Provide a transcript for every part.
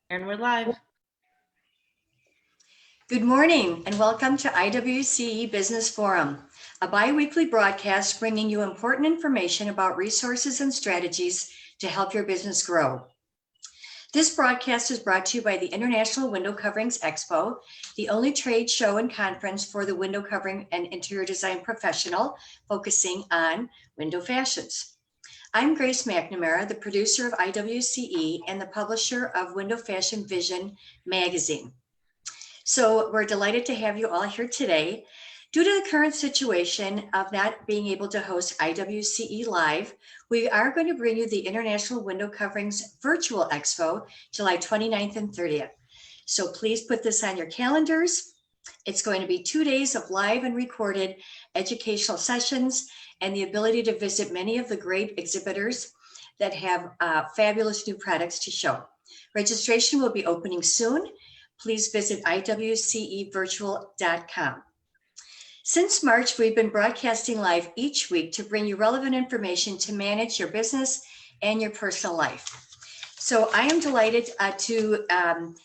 And we're live. Good morning and welcome to IWCE Business Forum, a bi-weekly broadcast bringing you important information about resources and strategies to help your business grow. This broadcast is brought to you by the International Window Coverings Expo, the only trade show and conference for the window covering and interior design professional focusing on window fashions. I'm Grace McNamara, the producer of IWCE and the publisher of Window Fashion Vision magazine. So we're delighted to have you all here today. Due to the current situation of not being able to host IWCE Live, we are going to bring you the International Window Coverings Virtual Expo, July 29th and 30th. So please put this on your calendars. It's going to be 2 days of live and recorded educational sessions and the ability to visit many of the great exhibitors that have fabulous new products to show. Registration will be opening soon. Please visit iwcevirtual.com. Since March, we've been broadcasting live each week to bring you relevant information to manage your business and your personal life. So I am delighted to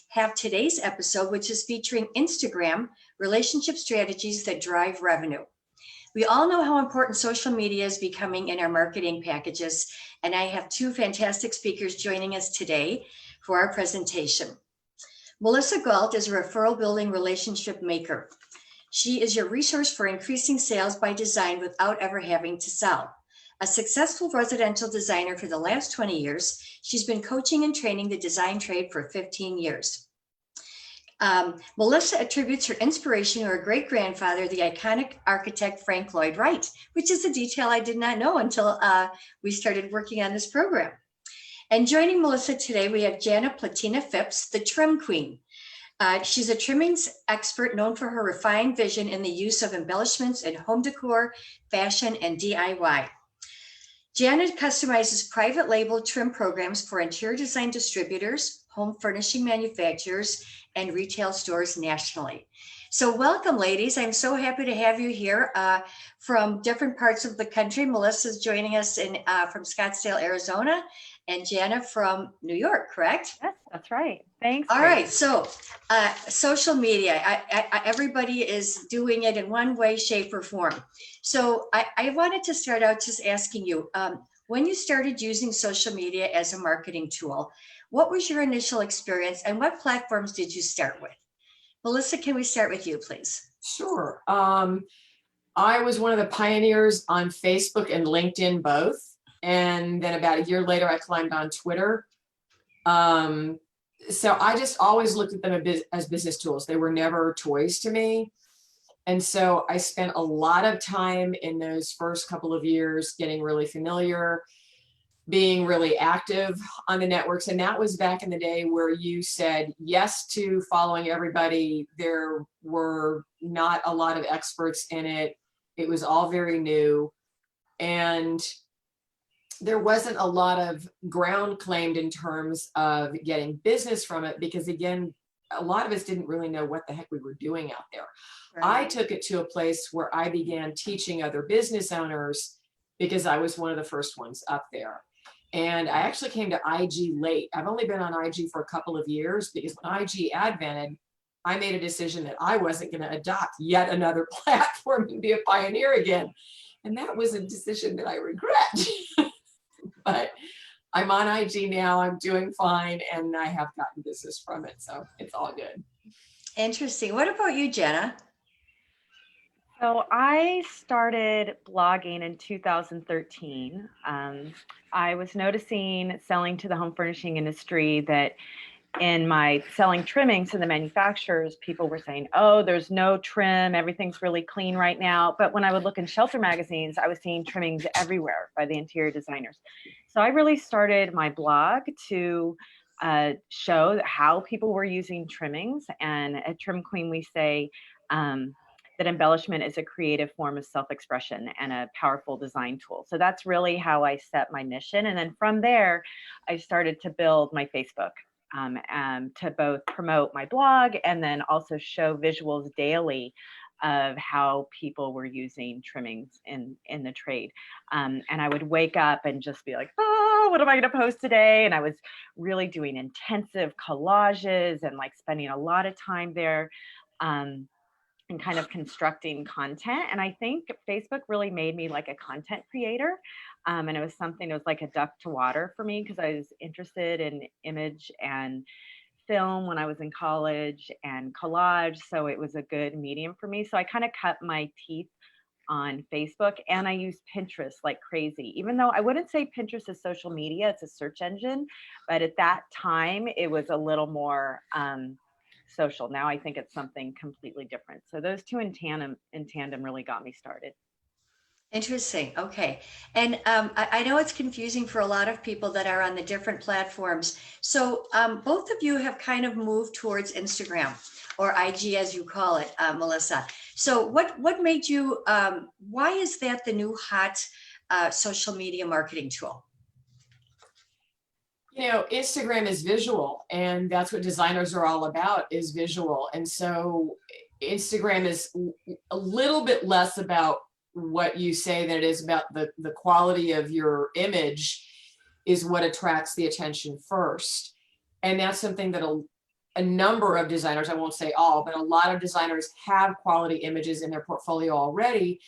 have today's episode, which is featuring Instagram relationship strategies that drive revenue. We all know how important social media is becoming in our marketing packages, and I have two fantastic speakers joining us today for our presentation. Melissa Galt is a referral building relationship maker. She is your resource for increasing sales by design without ever having to sell. A successful residential designer for the last 20 years, she's been coaching and training the design trade for 15 years. Melissa attributes her inspiration to her great-grandfather, the iconic architect Frank Lloyd Wright, which is a detail I did not know until we started working on this program. And joining Melissa today, we have Jana Platina Phipps, the trim queen. She's a trimmings expert known for her refined vision in the use of embellishments in home decor, fashion, and DIY. Jana customizes private label trim programs for interior design distributors, home furnishing manufacturers, and retail stores nationally. So welcome, ladies. I'm so happy to have you here from different parts of the country. Melissa's joining us from Scottsdale, Arizona, and Jana from New York, correct? Yes, that's right. Thanks. All right. So social media, everybody is doing it in one way, shape, or form. So I wanted to start out just asking you, when you started using social media as a marketing tool, what was your initial experience and what platforms did you start with? Melissa, can we start with you, please? Sure. I was one of the pioneers on Facebook and LinkedIn both. And then about a year later, I climbed on Twitter. So I just always looked at them as business tools. They were never toys to me. And so I spent a lot of time in those first couple of years getting really familiar, being really active on the networks. And that was back in the day where you said yes to following everybody. There were not a lot of experts in it. It was all very new. And there wasn't a lot of ground claimed in terms of getting business from it, because again, a lot of us didn't really know what the heck we were doing out there. Right. I took it to a place where I began teaching other business owners because I was one of the first ones up there. And I actually came to IG late. I've only been on IG for a couple of years because when IG advented, I made a decision that I wasn't going to adopt yet another platform and be a pioneer again. And that was a decision that I regret. But I'm on IG now, I'm doing fine, and I have gotten business from it, so it's all good. Interesting. What about you, Jana? So I started blogging in 2013. I was noticing selling to the home furnishing industry that in my selling trimmings to the manufacturers, people were saying, oh, there's no trim, everything's really clean right now. But when I would look in shelter magazines, I was seeing trimmings everywhere by the interior designers. So I really started my blog to show how people were using trimmings. And at Trim Queen, we say that embellishment is a creative form of self-expression and a powerful design tool. So that's really how I set my mission. And then from there, I started to build my Facebook. To both promote my blog and then also show visuals daily of how people were using trimmings in the trade. And I would wake up and just be like, oh, what am I going to post today? And I was really doing intensive collages and like spending a lot of time there. And kind of constructing content. And I think Facebook really made me like a content creator. And it was something, it was like a duck to water for me because I was interested in image and film when I was in college and collage. So it was a good medium for me. So I kind of cut my teeth on Facebook, and I use Pinterest like crazy, even though I wouldn't say Pinterest is social media, it's a search engine. But at that time, it was a little more social. Now I think it's something completely different. So those two in tandem really got me started. Interesting. Okay. And I know it's confusing for a lot of people that are on the different platforms. So both of you have kind of moved towards Instagram or IG, as you call it, Melissa. So what made you, why is that the new hot social media marketing tool? You know, Instagram is visual, and that's what designers are all about, is visual. And so Instagram is a little bit less about what you say than it is about the quality of your image is what attracts the attention first. And that's something that a number of designers, I won't say all, but a lot of designers have quality images in their portfolio already.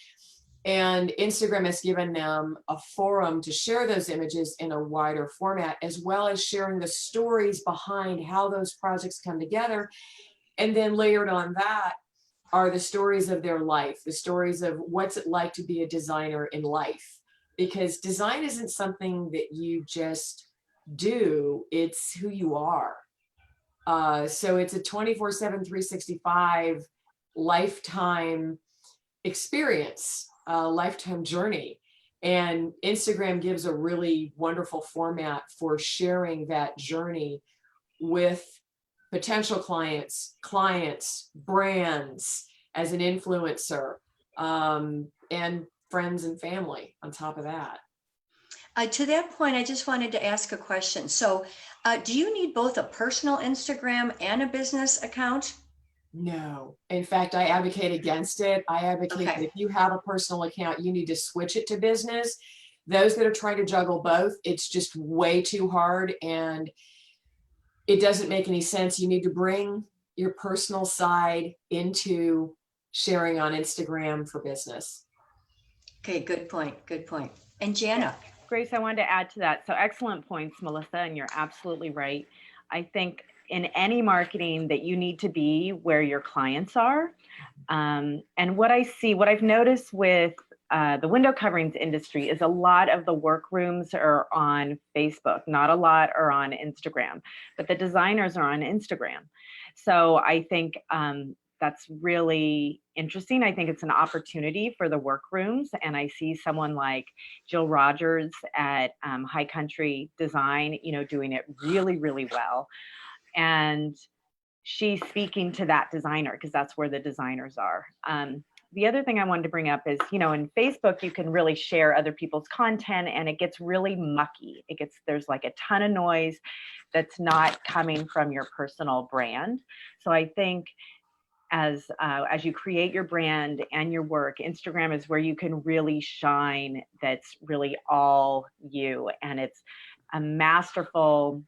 And Instagram has given them a forum to share those images in a wider format, as well as sharing the stories behind how those projects come together. And then layered on that are the stories of their life, the stories of what's it like to be a designer in life. Because design isn't something that you just do, it's who you are. So it's a 24/7, 365 lifetime experience, lifetime journey. And Instagram gives a really wonderful format for sharing that journey with potential clients, brands, as an influencer, and friends and family on top of that. To that point, I just wanted to ask a question. So do you need both a personal Instagram and a business account? No. In fact, I advocate against it. I advocate that if you have a personal account, you need to switch it to business. Those that are trying to juggle both, it's just way too hard and it doesn't make any sense. You need to bring your personal side into sharing on Instagram for business. Okay, good point. Good point. And Jana. Grace, I wanted to add to that. So excellent points, Melissa, and you're absolutely right. I think in any marketing that you need to be where your clients are. And what I've noticed with the window coverings industry is a lot of the workrooms are on Facebook, not a lot are on Instagram, but the designers are on Instagram. So I think that's really interesting. I think it's an opportunity for the workrooms. And I see someone like Jill Rogers at High Country Design, doing it really, really well. And she's speaking to that designer because that's where the designers are. The other thing I wanted to bring up is, in Facebook, you can really share other people's content and it gets really mucky. There's like a ton of noise that's not coming from your personal brand. So I think as you create your brand and your work, Instagram is where you can really shine. That's really all you. And it's a masterful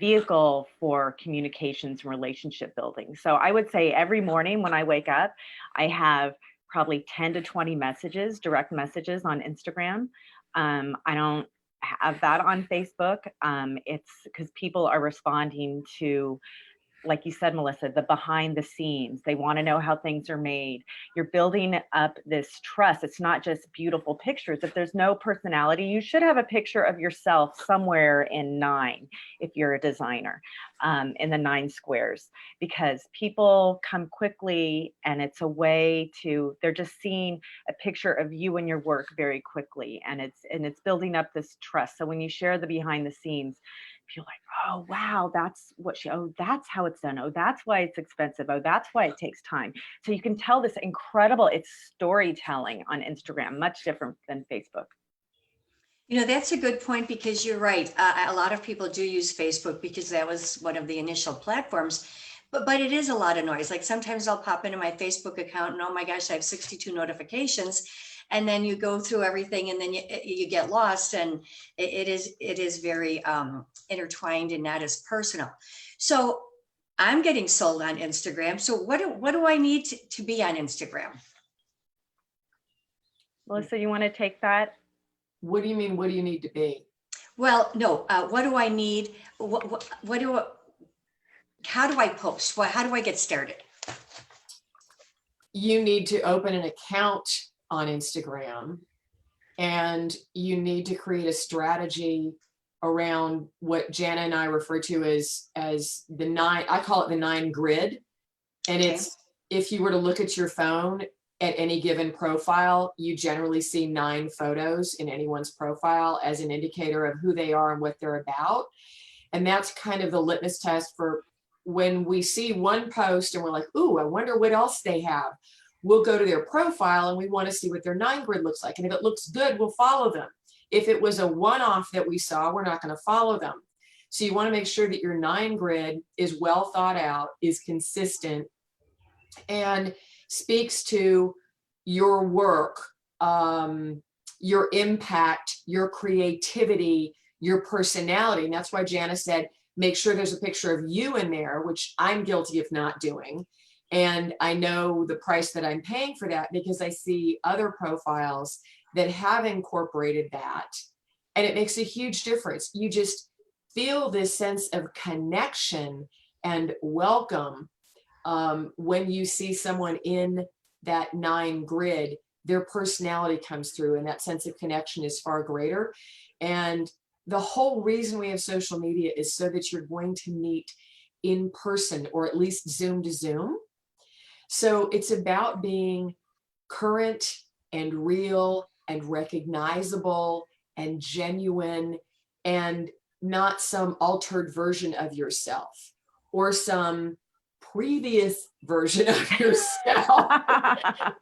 vehicle for communications and relationship building. So I would say every morning when I wake up, I have probably 10 to 20 messages, direct messages on Instagram. I don't have that on Facebook. It's because people are responding to, like you said, Melissa, the behind the scenes. They want to know how things are made. You're building up this trust. It's not just beautiful pictures. If there's no personality, you should have a picture of yourself somewhere in 9, if you're a designer, in the 9 squares, because people come quickly and it's a way to, they're just seeing a picture of you and your work very quickly. And it's building up this trust. So when you share the behind the scenes, you're like, oh, wow, that's that's how it's done. Oh, that's why it's expensive. Oh, that's why it takes time. So you can tell this incredible, it's storytelling on Instagram, much different than Facebook. That's a good point because you're right. A lot of people do use Facebook because that was one of the initial platforms, but it is a lot of noise. Like sometimes I'll pop into my Facebook account and oh my gosh, I have 62 notifications. and then you go through everything, and then you get lost, and it is very intertwined and not as personal. So I'm getting sold on Instagram. So what do I need to be on Instagram? Melissa, you want to take that? What do you mean? What do you need to be? Well, no, what do I need? How do I post? How do I get started? You need to open an account on Instagram, and you need to create a strategy around what Jana and I refer to as the 9, I call it the 9 grid. And Okay. it's, if you were to look at your phone at any given profile, you generally see 9 photos in anyone's profile as an indicator of who they are and what they're about. And that's kind of the litmus test for when we see one post and we're like, ooh, I wonder what else they have. We'll go to their profile and we want to see what their 9 grid looks like. And if it looks good, we'll follow them. If it was a one-off that we saw, we're not going to follow them. So you want to make sure that your 9 grid is well thought out, is consistent, and speaks to your work, your impact, your creativity, your personality. And that's why Jana said, make sure there's a picture of you in there, which I'm guilty of not doing. And I know the price that I'm paying for that because I see other profiles that have incorporated that. And it makes a huge difference. You just feel this sense of connection and welcome when you see someone in that 9 grid. Their personality comes through, and that sense of connection is far greater. And the whole reason we have social media is so that you're going to meet in person, or at least Zoom to Zoom. So it's about being current and real and recognizable and genuine, and not some altered version of yourself or some previous version of yourself.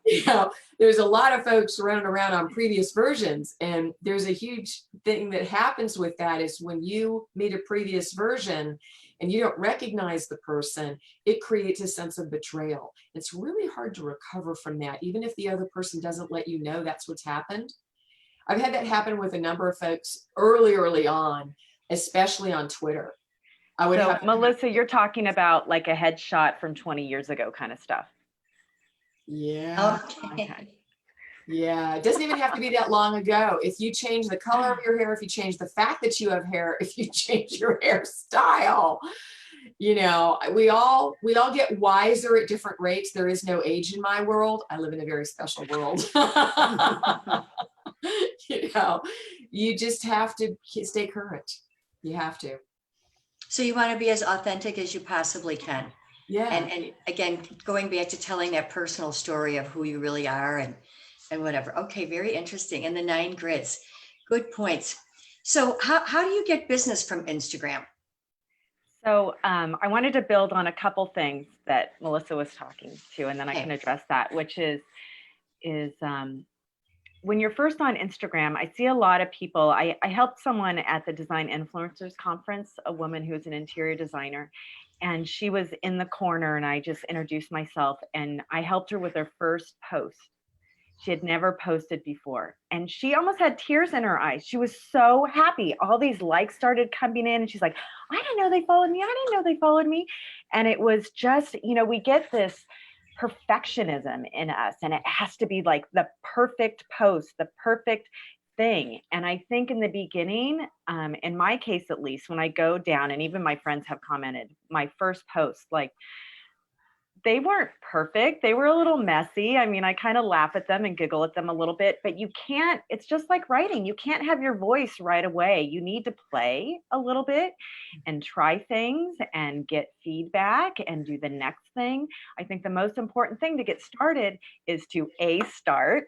You know, there's a lot of folks running around on previous versions, and there's a huge thing that happens with that is when you meet a previous version and you don't recognize the person, it creates a sense of betrayal. It's really hard to recover from that, even if the other person doesn't let you know that's what's happened. I've had that happen with a number of folks early on, especially on Twitter. I would So have Melissa, you're talking about like a headshot from 20 years ago kind of stuff. Yeah. Okay. Yeah, it doesn't even have to be that long ago. If you change the color of your hair, if you change the fact that you have hair, if you change your hairstyle, you know, we all get wiser at different rates. There is no age in my world. I live in a very special world. You know, you just have to stay current. You have to. So you want to be as authentic as you possibly can. Yeah. And again, going back to telling that personal story of who you really are and whatever. Okay, very interesting. And the 9 grids, good points. So how do you get business from Instagram? So I wanted to build on a couple things that Melissa was talking to, and then I can address that, which is when you're first on Instagram, I see a lot of people. I helped someone at the Design Influencers Conference, a woman who's an interior designer, and she was in the corner, and I just introduced myself, and I helped her with her first post. She had never posted before, and she almost had tears in her eyes. She was so happy. All these likes started coming in, and she's like, I didn't know they followed me. I didn't know they followed me. And it was just, you know, we get this perfectionism in us, and it has to be like the perfect post, the perfect thing. And I think in the beginning, in my case, at least, when I go down, and even my friends have commented, my first post, like, they weren't perfect. They were a little messy. I mean, I kind of laugh at them and giggle at them a little bit, but you can't, it's just like writing. You can't have your voice right away. You need to play a little bit and try things and get feedback and do the next thing. I think the most important thing to get started is to start.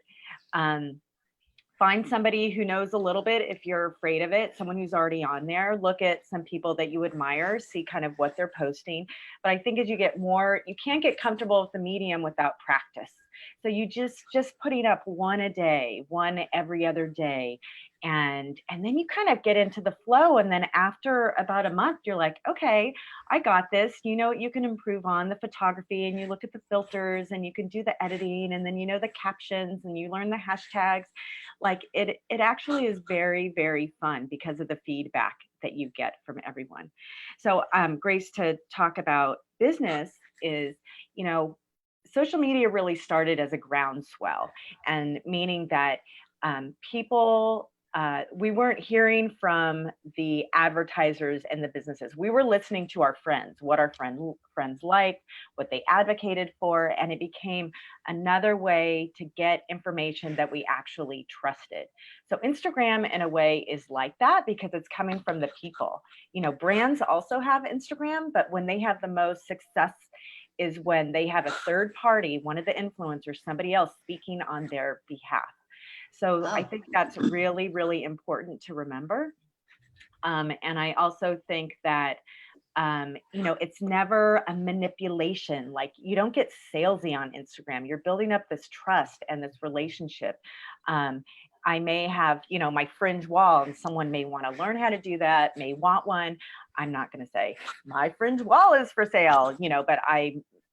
Find somebody who knows a little bit if you're afraid of it, someone who's already on there. Look at some people that you admire, see kind of what they're posting. But I think as you get more, you can't get comfortable with the medium without practice. So you just putting up one a day, one every other day. And then you kind of get into the flow. And then after about a month, you're like, okay, I got this. You know what you can improve on, the photography, and you look at the filters, and you can do the editing, and then you know the captions, and you learn the hashtags. Like it actually is very, very fun because of the feedback that you get from everyone. So Grace, to talk about business is, you know, social media really started as a groundswell, and meaning that people, we weren't hearing from the advertisers and the businesses. We were listening to our friends, what our friends liked, what they advocated for, and it became another way to get information that we actually trusted. So Instagram, in a way, is like that because it's coming from the people. You know, brands also have Instagram, but when they have the most success is when they have a third party, one of the influencers, somebody else speaking on their behalf. So I think that's really, really important to remember. And I also think that, you know, it's never a manipulation. Like, you don't get salesy on Instagram. You're building up this trust and this relationship. I may have, you know, my fringe wall, and someone may want to learn how to do that, may want one. I'm not going to say my fringe wall is for sale, you know, but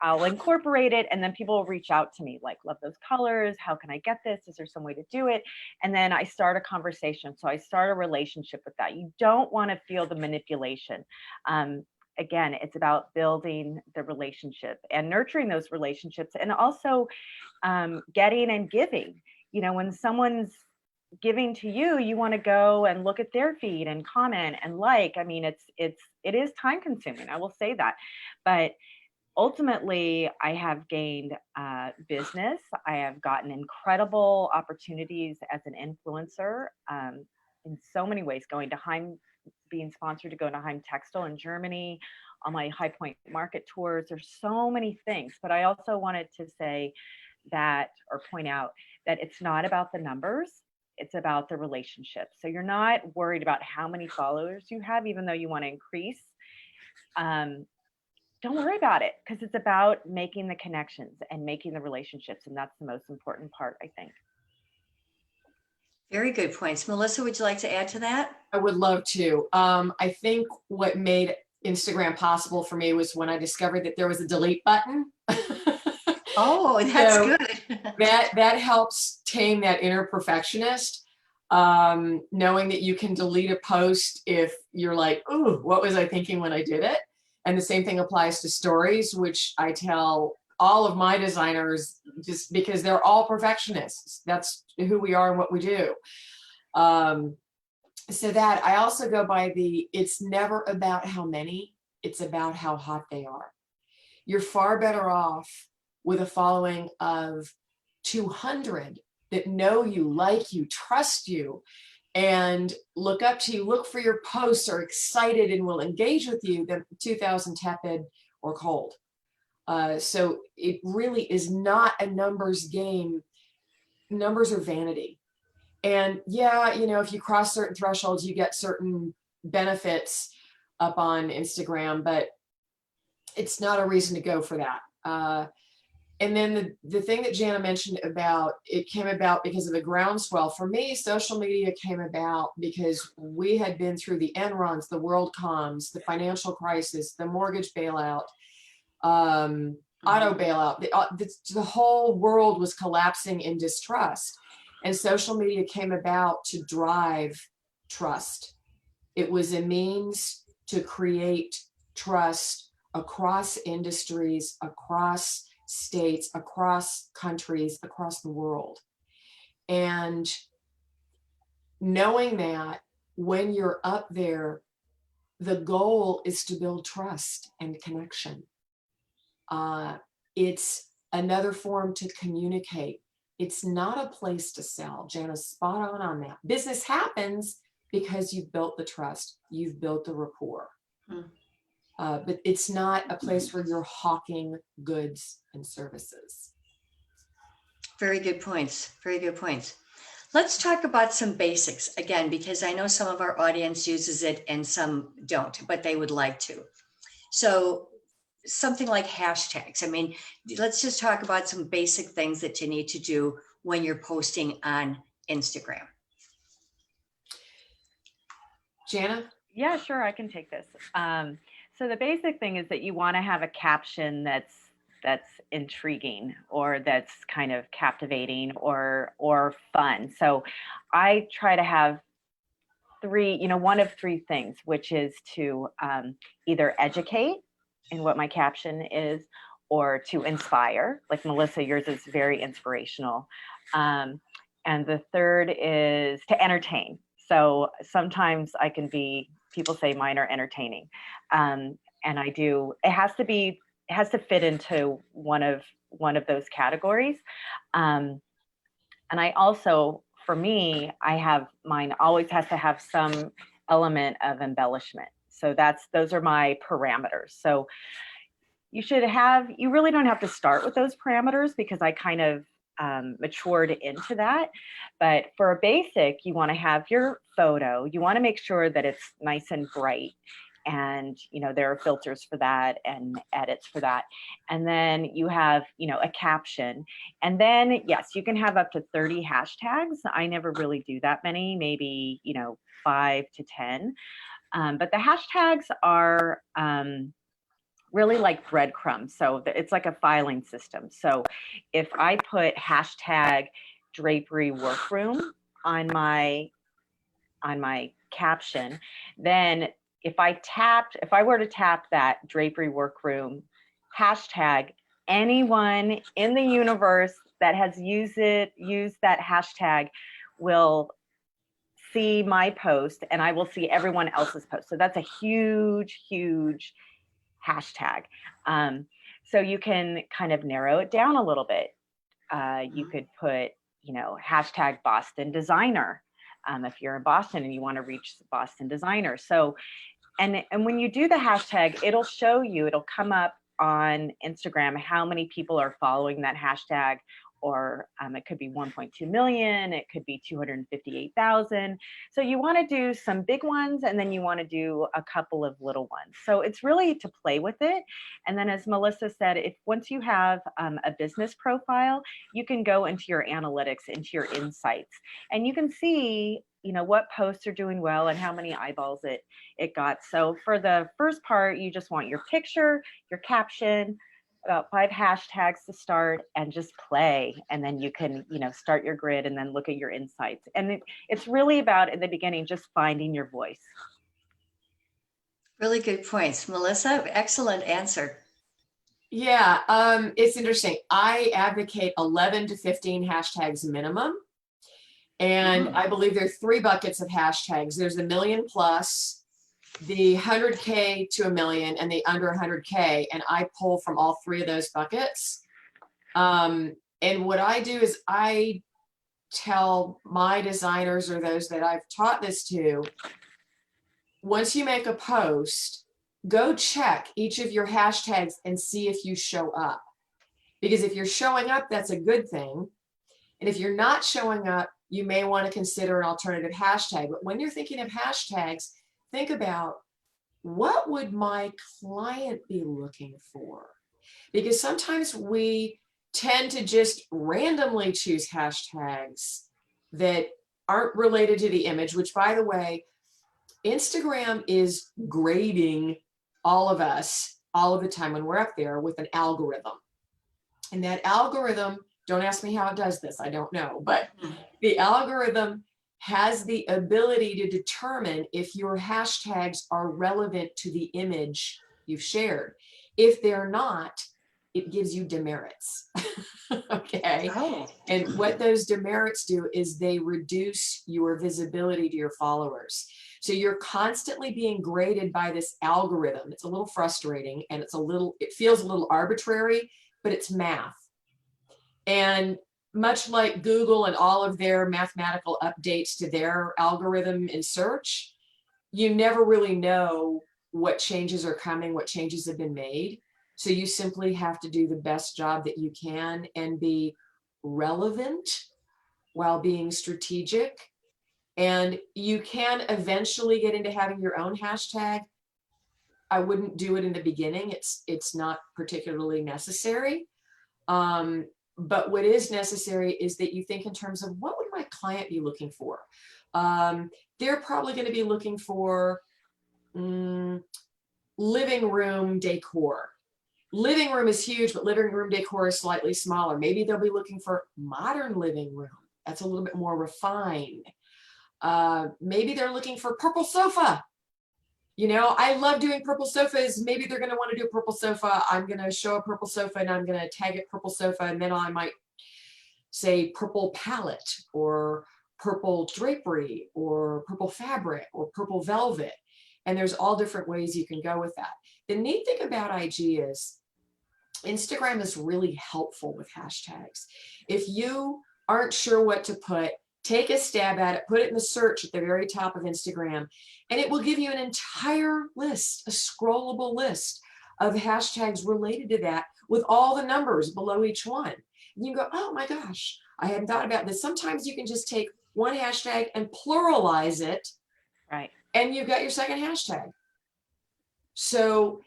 I'll incorporate it, and then people will reach out to me like, love those colors. How can I get this? Is there some way to do it? And then I start a conversation. So I start a relationship with that. You don't want to feel the manipulation. Again, it's about building the relationship and nurturing those relationships, and also getting and giving. You know, when someone's giving to you, you want to go and look at their feed and comment and like. I mean, it is time consuming. I will say that, but ultimately, I have gained business. I have gotten incredible opportunities as an influencer in so many ways, going to Heim, being sponsored to go to Heim Textile in Germany, on my High Point Market tours. There's so many things, but I also wanted to say that, or point out that it's not about the numbers. It's about the relationship. So you're not worried about how many followers you have, even though you want to increase. Don't worry about it, because it's about making the connections and making the relationships. And that's the most important part, I think. Very good points. Melissa, would you like to add to that? I would love to. I think what made Instagram possible for me was when I discovered that there was a delete button. Oh, that's So good. that helps tame that inner perfectionist. Knowing that you can delete a post if you're like, ooh, what was I thinking when I did it? And the same thing applies to stories, which I tell all of my designers, just because they're all perfectionists. That's who we are and what we do. So that I also go by it's never about how many, it's about how hot they are. You're far better off with a following of 200 that know you, like you, trust you, and look up to you, look for your posts, are excited and will engage with you, than 2,000 tepid or cold. So it really is not a numbers game. Numbers are vanity. And yeah, you know, if you cross certain thresholds, you get certain benefits up on Instagram, but it's not a reason to go for that. And then the thing that Jana mentioned about, it came about because of the groundswell. For me, social media came about because we had been through the Enrons, the WorldComs, the financial crisis, the mortgage bailout, auto bailout. The whole world was collapsing in distrust. And social media came about to drive trust. It was a means to create trust across industries, across states, across countries, across the world. And knowing that when you're up there, the goal is to build trust and connection. It's another form to communicate. It's not a place to sell. Jana's spot on that. Business happens because you've built the trust, you've built the rapport. But it's not a place where you're hawking goods and services. Very good points. Very good points. Let's talk about some basics again, because I know some of our audience uses it and some don't, but they would like to. So something like hashtags. I mean, let's just talk about some basic things that you need to do when you're posting on Instagram. Jana? Yeah, sure, I can take this. So the basic thing is that you want to have a caption that's intriguing or that's kind of captivating or fun. So I try to have one of three things, which is to either educate in what my caption is, or to inspire. Like Melissa, yours is very inspirational. And the third is to entertain. So sometimes people say mine are entertaining. And I do, it has to fit into one of those categories. And I also, for me, mine always has to have some element of embellishment. So those are my parameters. So you really don't have to start with those parameters because I kind of matured into that. But for a basic, you want to have your photo. You want to make sure that it's nice and bright. And, there are filters for that and edits for that. And then you have, a caption. And then, yes, you can have up to 30 hashtags. I never really do that many, maybe, 5 to 10. But the hashtags are really like breadcrumbs. So it's like a filing system. So if I put hashtag drapery workroom on my caption, then if I were to tap that drapery workroom hashtag, anyone in the universe that has used that hashtag will see my post, and I will see everyone else's post. So that's a huge, huge hashtag. So you can kind of narrow it down a little bit. You could put, hashtag Boston designer. If you're in Boston and you want to reach Boston designer. So, and when you do the hashtag, it'll come up on Instagram how many people are following that hashtag, or it could be 1.2 million, it could be 258,000. So you want to do some big ones, and then you want to do a couple of little ones. So it's really to play with it. And then, as Melissa said, once you have a business profile, you can go into your analytics, into your insights, and you can see, what posts are doing well and how many eyeballs it got. So for the first part, you just want your picture, your caption, about 5 hashtags to start, and just play. And then you can, start your grid and then look at your insights. And it's really about, in the beginning, just finding your voice. Really good points. Melissa, excellent answer. Yeah, it's interesting. I advocate 11 to 15 hashtags minimum. And I believe there are 3 buckets of hashtags. There's a million plus, the 100K to a million, and the under 100K. And I pull from all 3 of those buckets. And what I do is I tell my designers, or those that I've taught this to, once you make a post, go check each of your hashtags and see if you show up. Because if you're showing up, that's a good thing. And if you're not showing up, you may want to consider an alternative hashtag. But when you're thinking of hashtags, think about, what would my client be looking for? Because sometimes we tend to just randomly choose hashtags that aren't related to the image, which, by the way, Instagram is grading all of us all of the time when we're up there with an algorithm. And that algorithm, don't ask me how it does this, I don't know, but the algorithm has the ability to determine if your hashtags are relevant to the image you've shared. If they're not, it gives you demerits. Okay. Oh. And what those demerits do is they reduce your visibility to your followers. So you're constantly being graded by this algorithm. It's a little frustrating, and it feels a little arbitrary, but it's math. And much like Google and all of their mathematical updates to their algorithm in search, you never really know what changes are coming, what changes have been made. So you simply have to do the best job that you can and be relevant while being strategic. And you can eventually get into having your own hashtag. I wouldn't do it in the beginning. It's not particularly necessary. But what is necessary is that you think in terms of what would my client be looking for? They're probably going to be looking for living room decor. Living room is huge, but living room decor is slightly smaller. Maybe they'll be looking for modern living room. That's a little bit more refined. Maybe they're looking for purple sofa. You know, I love doing purple sofas. Maybe they're going to want to do a purple sofa. I'm going to show a purple sofa and I'm going to tag it purple sofa. And then I might say purple palette or purple drapery or purple fabric or purple velvet. And there's all different ways you can go with that. The neat thing about IG is Instagram is really helpful with hashtags. If you aren't sure what to put, take a stab at it, put it in the search at the very top of Instagram, and it will give you an entire list, a scrollable list of hashtags related to that with all the numbers below each one. And you go, oh my gosh, I hadn't thought about this. Sometimes you can just take one hashtag and pluralize it. Right. And you've got your second hashtag. So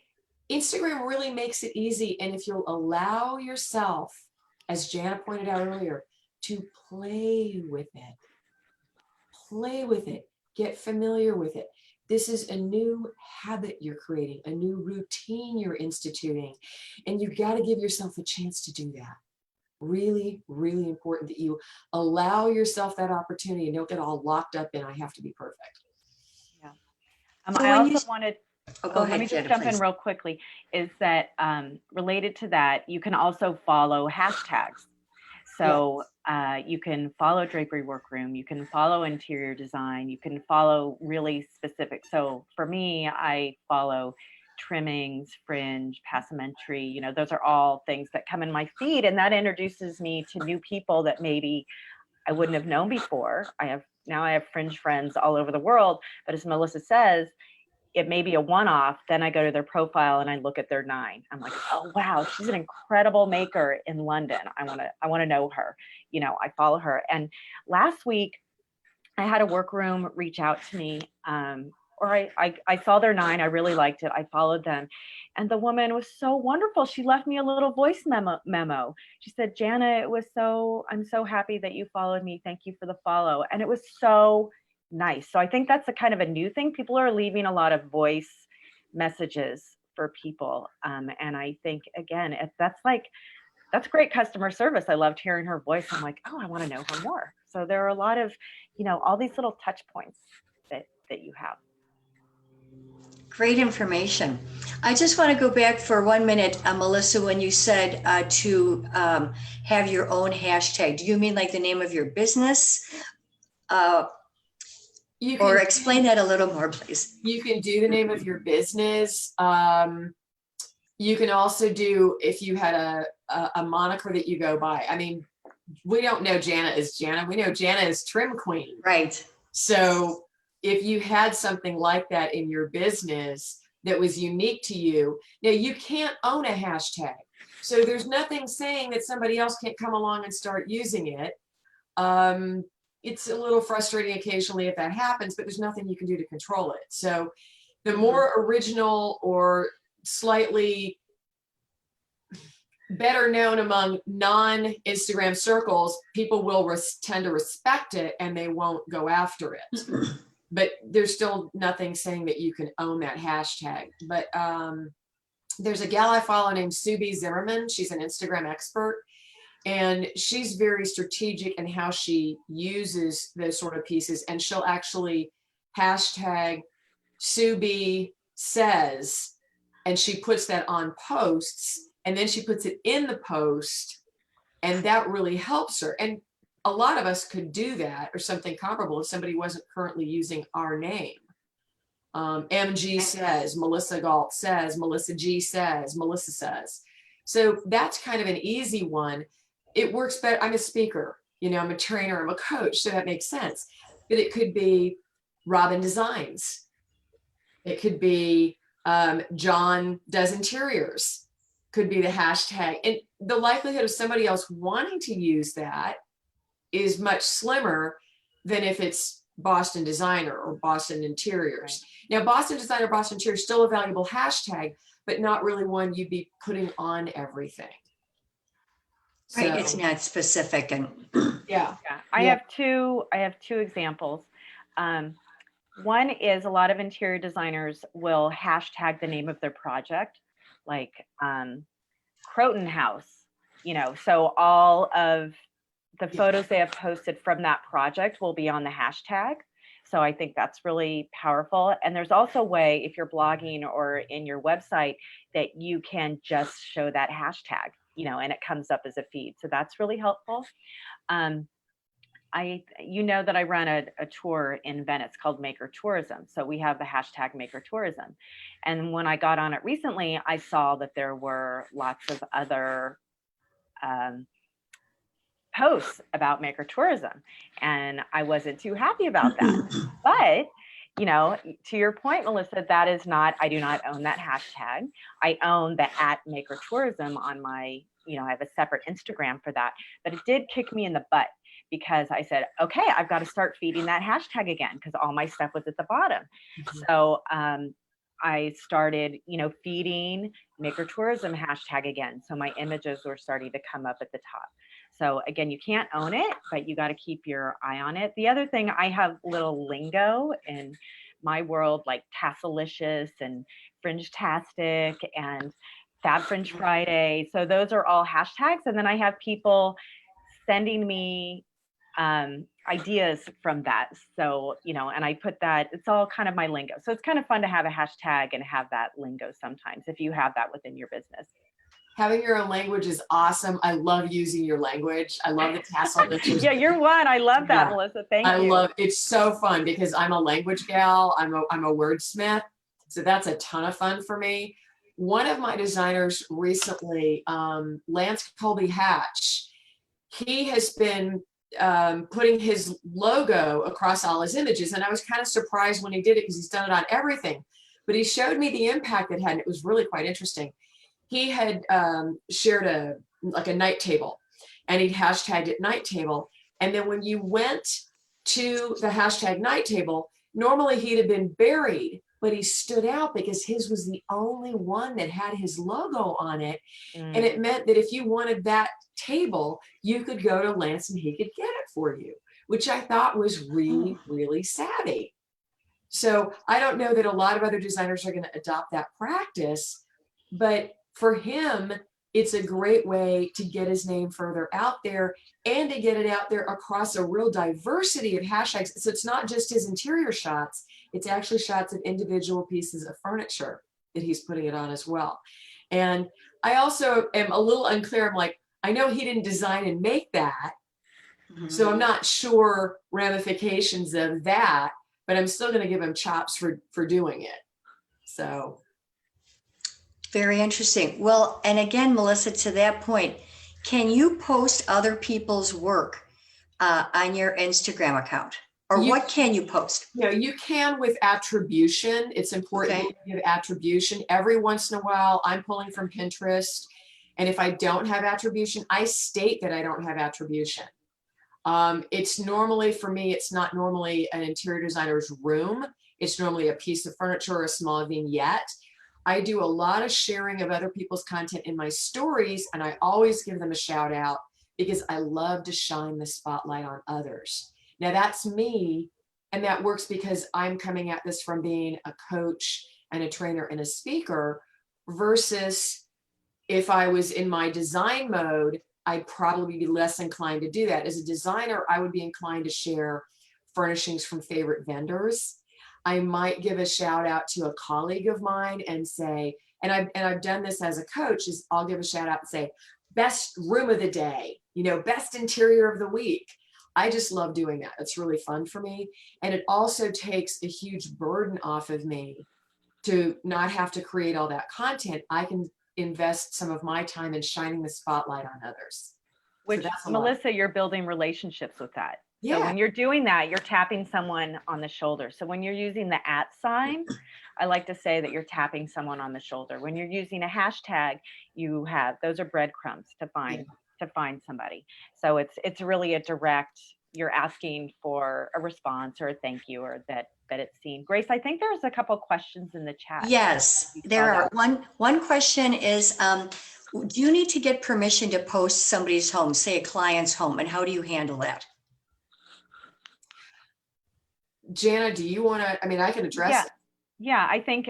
Instagram really makes it easy. And if you'll allow yourself, as Jana pointed out earlier, to play with it, get familiar with it. This is a new habit you're creating, a new routine you're instituting, and you got to give yourself a chance to do that. Really, really important that you allow yourself that opportunity and don't get all locked up in, I have to be perfect. Yeah. So I when you- also wanted, Oh, go let ahead, me just Jana, jump in please. real quickly, is that related to that, you can also follow hashtags. So you can follow Drapery Workroom, you can follow interior design, you can follow really specific. So for me, I follow trimmings, fringe, passementery, you know, those are all things that come in my feed, and that introduces me to new people that maybe I wouldn't have known before. I have fringe friends all over the world, but as Melissa says, it may be a one-off. Then I go to their profile and I look at their 9. I'm like, oh wow, she's an incredible maker in London. I want to know her. You know, I follow her. And last week, I had a workroom reach out to me, or I saw their 9. I really liked it. I followed them, and the woman was so wonderful. She left me a little voice memo. She said, Jana, I'm so happy that you followed me. Thank you for the follow. And it was so nice. So I think that's a kind of a new thing. People are leaving a lot of voice messages for people. And I think, again, if that's great customer service. I loved hearing her voice. I'm like, oh, I want to know her more. So there are a lot of, all these little touch points that you have. Great information. I just want to go back for 1 minute, Melissa, when you said to have your own hashtag. Do you mean like the name of your business? Or explain that a little more, please. You can do the name of your business. You can also do, if you had a moniker that you go by. I mean, we don't know Jana is Jana. We know Jana is Trim Queen. Right. So if you had something like that in your business that was unique to you, now you can't own a hashtag. So there's nothing saying that somebody else can't come along and start using it. It's a little frustrating occasionally if that happens, but there's nothing you can do to control it. So the more original or slightly better known among non-Instagram circles, people will tend to respect it and they won't go after it. But there's still nothing saying that you can own that hashtag. But there's a gal I follow named Subi Zimmerman. She's an Instagram expert. And she's very strategic in how she uses those sort of pieces. And she'll actually hashtag Subi says, and she puts that on posts, and then she puts it in the post, and that really helps her. And a lot of us could do that or something comparable if somebody wasn't currently using our name. MG says, Melissa Galt says, Melissa G says, Melissa says. So that's kind of an easy one. It works better. I'm a speaker, I'm a trainer, I'm a coach, so that makes sense. But it could be Robin Designs. It could be John Does Interiors, could be the hashtag. And the likelihood of somebody else wanting to use that is much slimmer than if it's Boston Designer or Boston Interiors. Now, Boston Designer, Boston Interiors, still a valuable hashtag, but not really one you'd be putting on everything. Right, So, it's not specific and yeah. Yeah, I Yeah. have two examples. One is a lot of interior designers will hashtag the name of their project, like Croton House, so all of the photos they have posted from that project will be on the hashtag. So I think that's really powerful. And there's also a way, if you're blogging or in your website, that you can just show that hashtag, and it comes up as a feed. So that's really helpful. That I run a tour in Venice called Maker Tourism. So we have the hashtag Maker Tourism. And when I got on it recently, I saw that there were lots of other posts about Maker Tourism, and I wasn't too happy about that. But, to your point, Melissa, I do not own that hashtag. I own the @Maker Tourism on my, I have a separate Instagram for that, but it did kick me in the butt because I said, okay, I've got to start feeding that hashtag again because all my stuff was at the bottom. Mm-hmm. So I started, feeding Maker Tourism hashtag again. So my images were starting to come up at the top. So again, you can't own it, but you got to keep your eye on it. The other thing, I have little lingo in my world, like Tasselicious and Fringe-tastic and Fab Fringe Friday. So those are all hashtags. And then I have people sending me ideas from that. So, and I put that, it's all kind of my lingo. So it's kind of fun to have a hashtag and have that lingo sometimes if you have that within your business. Having your own language is awesome. I love using your language. I love the tassel. Yeah, you're one. I love that, Melissa. Thank you. I love it's so fun because I'm a language gal. I'm a wordsmith. So that's a ton of fun for me. One of my designers recently, Lance Colby Hatch, he has been putting his logo across all his images. And I was kind of surprised when he did it because he's done it on everything. But he showed me the impact it had, and it was really quite interesting. He had shared a night table, and he'd hashtagged it night table. And then when you went to the hashtag night table, normally he'd have been buried, but he stood out because his was the only one that had his logo on it. And it meant that if you wanted that table, you could go to Lance and he could get it for you, which I thought was really, really savvy. So I don't know that a lot of other designers are going to adopt that practice, but for him, it's a great way to get his name further out there and to get it out there across a real diversity of hashtags. So it's not just his interior shots, it's actually shots of individual pieces of furniture that he's putting it on as well. And I also am a little unclear. I'm like, I know he didn't design and make that, so I'm not sure ramifications of that, but I'm still going to give him chops for doing it. So. Very interesting. Well, and again, Melissa, to that point, can you post other people's work on your Instagram account? Or what can you post? You can with attribution. It's important to give attribution. Every once in a while, I'm pulling from Pinterest. And if I don't have attribution, I state that I don't have attribution. It's normally, for me, it's not normally an interior designer's room. It's normally a piece of furniture or a small vignette. I do a lot of sharing of other people's content in my stories, and I always give them a shout out because I love to shine the spotlight on others. Now that's me, and that works because I'm coming at this from being a coach and a trainer and a speaker versus if I was in my design mode, I'd probably be less inclined to do that. As a designer, I would be inclined to share furnishings from favorite vendors. I might give a shout out to a colleague of mine and say, and I've done this as a coach, is I'll give a shout out and say, best room of the day, best interior of the week. I just love doing that. It's really fun for me. And it also takes a huge burden off of me to not have to create all that content. I can invest some of my time in shining the spotlight on others. Which, so Melissa, you're building relationships with that. Yeah. So when you're doing that, you're tapping someone on the shoulder. So when you're using the @ sign, I like to say that you're tapping someone on the shoulder. When you're using a hashtag, those are breadcrumbs to find somebody. So it's really a direct, you're asking for a response or a thank you, or that it's seen. Grace, I think there's a couple questions in the chat. Yes, You saw there are. that. One question is, do you need to get permission to post somebody's home, say a client's home, and how do you handle that? Jana, do you want to, I mean, I can address Yeah. it. Yeah, I think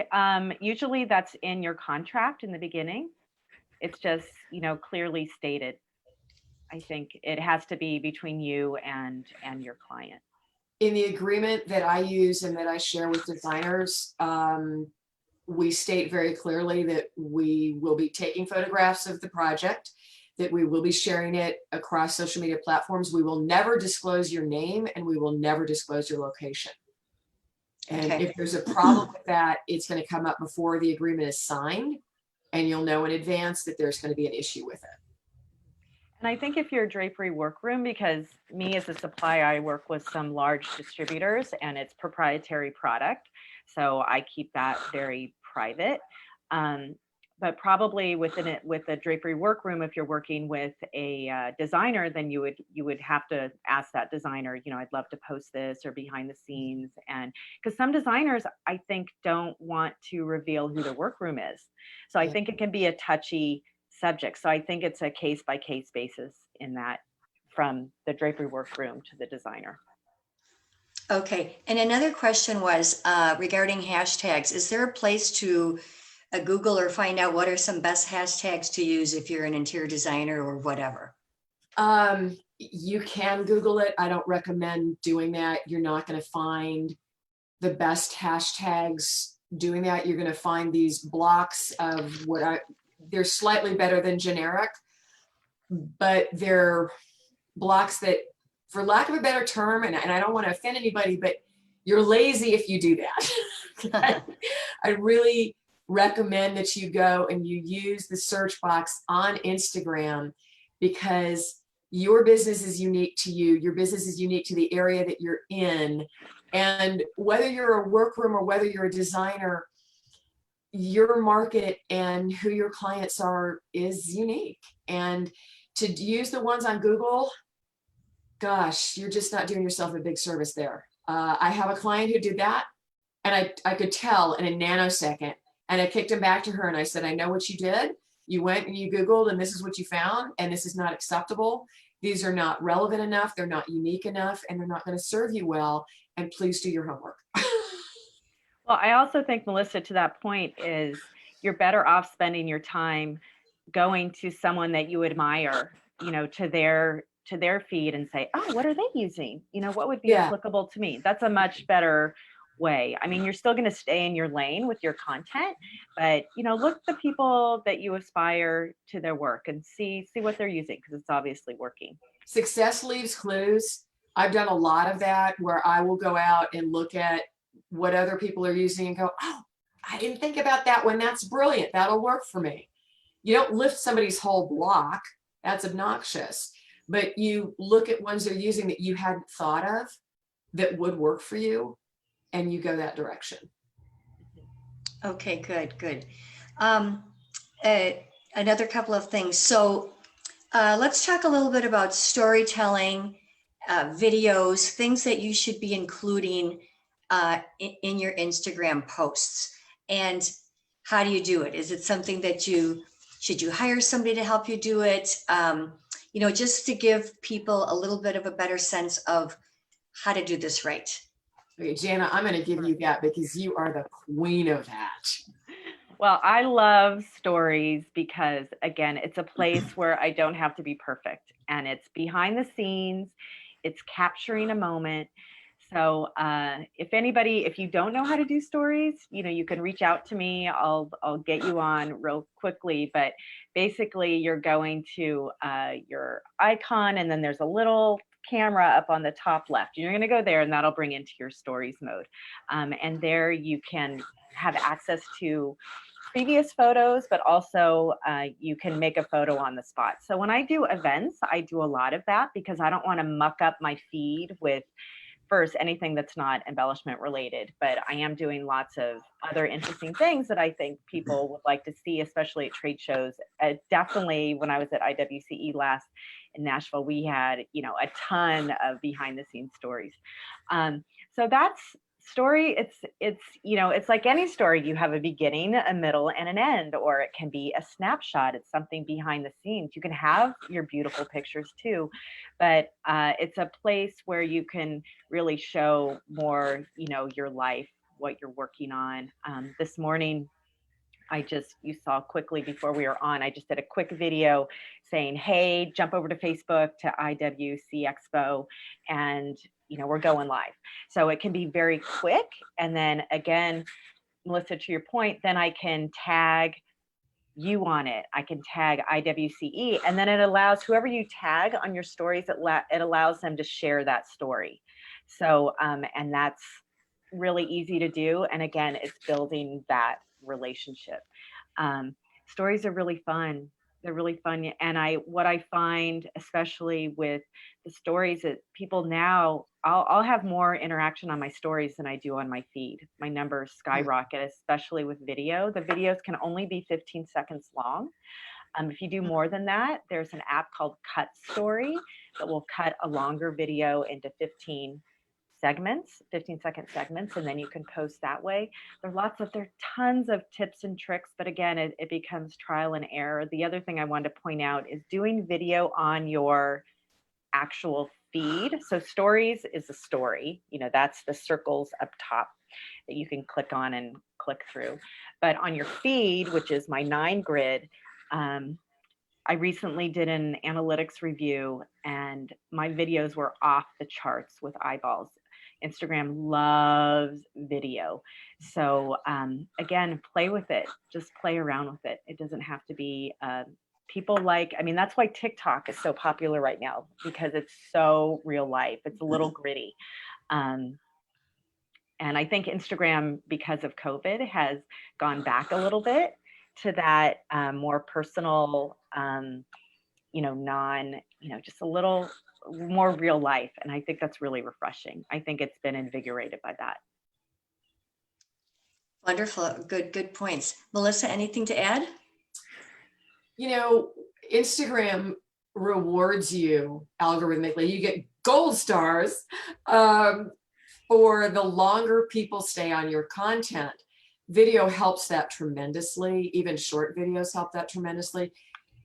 usually that's in your contract in the beginning. It's just, clearly stated. I think it has to be between you and your client. In the agreement that I use and that I share with designers, we state very clearly that we will be taking photographs of the project, that we will be sharing it across social media platforms. We will never disclose your name and we will never disclose your location. And Okay. if there's a problem with that, it's going to come up before the agreement is signed, and you'll know in advance that there's going to be an issue with it. And I think if you're a drapery workroom, because me as a supplier, I work with some large distributors and it's proprietary product. So I keep that very private. But probably with a drapery workroom, if you're working with a designer, then you would have to ask that designer, I'd love to post this, or behind the scenes. And because some designers, I think, don't want to reveal who the workroom is. So I think it can be a touchy subject. So I think it's a case by case basis in that, from the drapery workroom to the designer. Okay. And another question was regarding hashtags. Is there a place to Google or find out what are some best hashtags to use if you're an interior designer or whatever? You can Google it. I don't recommend doing that. You're not going to find the best hashtags doing that. You're going to find these blocks of they're slightly better than generic, but they're blocks that, for lack of a better term, and I don't want to offend anybody, but you're lazy if you do that. I really recommend that you go and you use the search box on Instagram, because your business is unique to you. Your business is unique to the area that you're in. And whether you're a workroom or whether you're a designer, your market and who your clients are is unique. And to use the ones on Google, gosh, you're just not doing yourself a big service there. I have a client who did that, and I could tell in a nanosecond, and I kicked him back to her and I said, I know what you did. You went and you Googled and this is what you found, and this is not acceptable. These are not relevant enough. They're not unique enough, and they're not going to serve you well. And please do your homework. Well, I also think, Melissa, to that point, is you're better off spending your time going to someone that you admire, to their feed and say, oh, what are they using? What would be applicable to me? That's a much better way. I mean, you're still going to stay in your lane with your content, but look at the people that you aspire to their work and see what they're using, because it's obviously working. Success leaves clues. I've done a lot of that, where I will go out and look at what other people are using and go, oh, I didn't think about that one. That's brilliant. That'll work for me. You don't lift somebody's whole block. That's obnoxious. But you look at ones they're using that you hadn't thought of that would work for you, and you go that direction. Okay, good. Another couple of things. So let's talk a little bit about storytelling, videos, things that you should be including in your Instagram posts. And how do you do it? Is it something that should you hire somebody to help you do it? Just to give people a little bit of a better sense of how to do this right. Okay, Jana, I'm going to give you that because you are the queen of that. Well, I love stories because, again, it's a place where I don't have to be perfect, and it's behind the scenes. It's capturing a moment. So if you don't know how to do stories, you can reach out to me. I'll get you on real quickly. But basically, you're going to your icon, and then there's a little camera up on the top left. You're going to go there, and that'll bring into your stories mode. And there you can have access to previous photos, but also you can make a photo on the spot. So when I do events, I do a lot of that because I don't want to muck up my feed with first, anything that's not embellishment related, but I am doing lots of other interesting things that I think people would like to see, especially at trade shows. Definitely when I was at IWCE last in Nashville, we had, you know, a ton of behind the scenes stories. So that's story. It's, you know, it's like any story. You have a beginning, a middle, and an end, or it can be a snapshot. It's something behind the scenes. You can have your beautiful pictures too, but it's a place where you can really show more, you know, your life, what you're working on. This morning, you saw quickly before we were on, I just did a quick video saying, hey, jump over to Facebook to IWC Expo, and, you know, we're going live. So it can be very quick. And then again, Melissa, to your point, then I can tag you on it. I can tag IWCE, and then it allows whoever you tag on your stories, it allows them to share that story. So, and that's really easy to do. And again, it's building that relationship. Stories are really fun. They're really fun. And what I find, especially with the stories, that people now, I'll have more interaction on my stories than I do on my feed. My numbers skyrocket, especially with video. The videos can only be 15 seconds long. If you do more than that, there's an app called Cut Story that will cut a longer video into 15 15-second segments, and then you can post that way. There are tons of tips and tricks, but again, it becomes trial and error. The other thing I wanted to point out is doing video on your actual feed. So stories is a story, you know, that's the circles up top that you can click on and click through. But on your feed, which is my 9 grid, I recently did an analytics review and my videos were off the charts with eyeballs. Instagram loves video. So again, play with it, just play around with it. It doesn't have to be, that's why TikTok is so popular right now, because it's so real life. It's a little gritty. And I think Instagram, because of COVID, has gone back a little bit to that more personal, just a little more real life. And I think that's really refreshing. I think it's been invigorated by that. Wonderful. Good points. Melissa, anything to add? You know, Instagram rewards you algorithmically. You get gold stars for the longer people stay on your content. Video helps that tremendously. Even short videos help that tremendously.